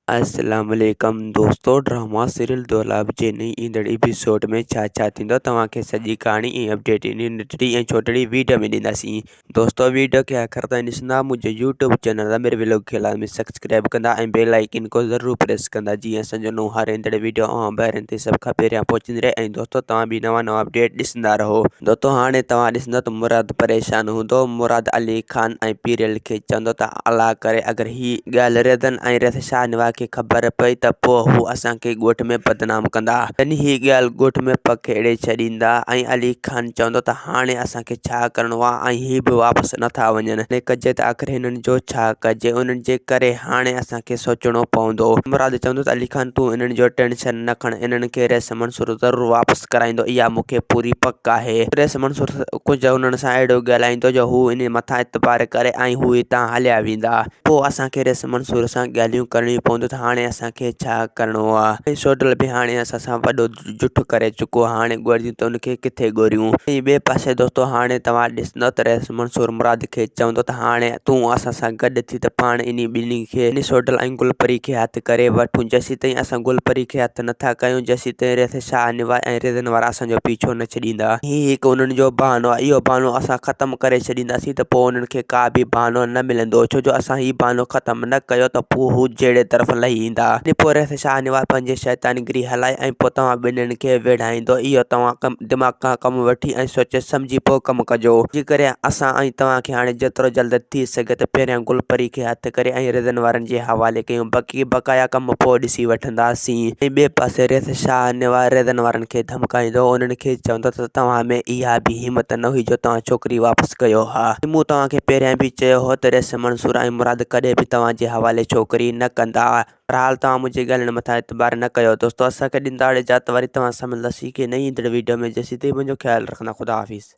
अस्सलाम वालेकुम दोस्तों, ड्रामा सीरियल दोलाब जे नई ईंदड़ एपिसोड में छा थींदो तव्हांखे सॼी कहाणी ऐं अपडेट इन नंढड़ी ऐं छोटड़ी वीडियो में ॾींदासीं। दोस्तों वीडियो खे आख़िर ताईं ॾिसंदा, मुंहिंजे यूट्यूब चैनल आमिर व्लॉग खे लाज़मी सब्सक्राइब कंदा ऐं बेल आइकन को ज़रूरु प्रेस कंदा, जीअं असांजो नओं हर ईंदड़ वीडियो ऐं ॿाहिरि ते सभ खां पहिरियां पहुचंदी रहे। ऐं दोस्तों तव्हां बि नवां अपडेट ॾिसंदा रहो। दोस्तों हाणे तव्हां ॾिसंदो त मुराद परेशान हूंदो। मुराद अली खान ऐं पीरियल खे चवंदो त अला करे अगरि ही ॻाल्हि रिदन ऐं रिद शाहनवाज़ खे ख़बर पई त पोइ हू असांखे ॻोठ में बदनाम कंदा। तॾहिं ही ॻाल्हि ॻोठ में पखेड़े छॾींदा ऐं अली खान चवंदो त हाणे असांखे छा करिणो आहे ऐं ही बि वापसि नथा वञनि। ने कजे त आख़िर हिननि जो छा कजे, उन्हनि जे करे हाणे असांखे सोचणो पवंदो। मुराद चवंदो त अली खान तूं इन्हनि जो टेंशन न खण, इन्हनि खे रेस मंसूर ज़रूरु वापसि कराईंदो, इहा मूंखे पूरी पक आहे। रेस मंसूर कुझु उन्हनि सां अहिड़ो ॻाल्हाईंदो जो हू इन मथां इतबार करे ऐं हू हितां हलिया वेंदा। पोइ असांखे रेस मंसूर सां ॻाल्हियूं करणियूं पवंदियूं त हाणे असांखे छा करिणो आहे। सोडल बि हाणे असां सां वॾो जुठ करे चुको, हाणे ॻोल्हियूं त उनखे किथे ॻोल्हियूं। ऐं ॿिए पासे दोस्तों हाणे तव्हां ॾिसंदो त रेस मंसूर मुराद खे चवंदो त हाणे तूं असां सां गॾु थी त पाण इन ॿिन्ही खे इन सोडल ऐं गुलपरी खे हथु करे वठूं। जेसीं ताईं असां गुलपरी खे हथु नथा कयूं, जेसीं ताईं रेस शाहनवाज़ ऐं रिदन वारा असांजो पीछो न छॾींदा। ही हिकु उन्हनि जो बहानो आहे, इहो बहानो असां ख़तमु करे छॾींदासीं त पोइ उन्हनि खे का बि बहानो न मिलंदो, छो जो असां ही बहानो ख़तमु न कयो त पोइ हू जहिड़े तरफ़ लही ईंदा। पोइ रेस शाहनवाज़ पंहिंजे शैतानगिरी हलाए ऐं पोइ तव्हां ॿिन्हिनि खे विढ़ाईंदो। इहो तव्हां दिमाग़ खां कमु वठी ऐं सोचे सम्झी पोइ कमु कजो। जे करे असां ऐं तव्हांखे हाणे जेतिरो जल्द थी सघे त पहिरियां गुलपरी खे हथु करे ऐं रिदन वारनि जे हवाले कयूं, बाक़ी बक़ाया कमु पोइ ॾिसी वठंदासीं। ऐं ॿिए पासे रेस शाहनवाज़ रिदन वारनि खे धमकाईंदो, उन्हनि खे चवंदो त तव्हां में इहा बि हिमत न हुई जो तव्हां छोकिरी वापसि कयो हा। मूं तव्हांखे पहिरियां बि चयो हो त रेस मंसूर ऐं मुराद कॾहिं बि तव्हांजे हवाले छोकिरी न कंदा। बहरहाल तव्हां मुंहिंजी ॻाल्हियुनि मथां एतबार न कयो। दोस्तों असांखे ॾींदा इजाज़त, वरी तव्हां सां मिलंदासीं कि नई ईंदड़ वीडियो में। जेसीं ताईं मुंहिंजो ख़्यालु रखंदा। ख़ुदा हाफ़िज़।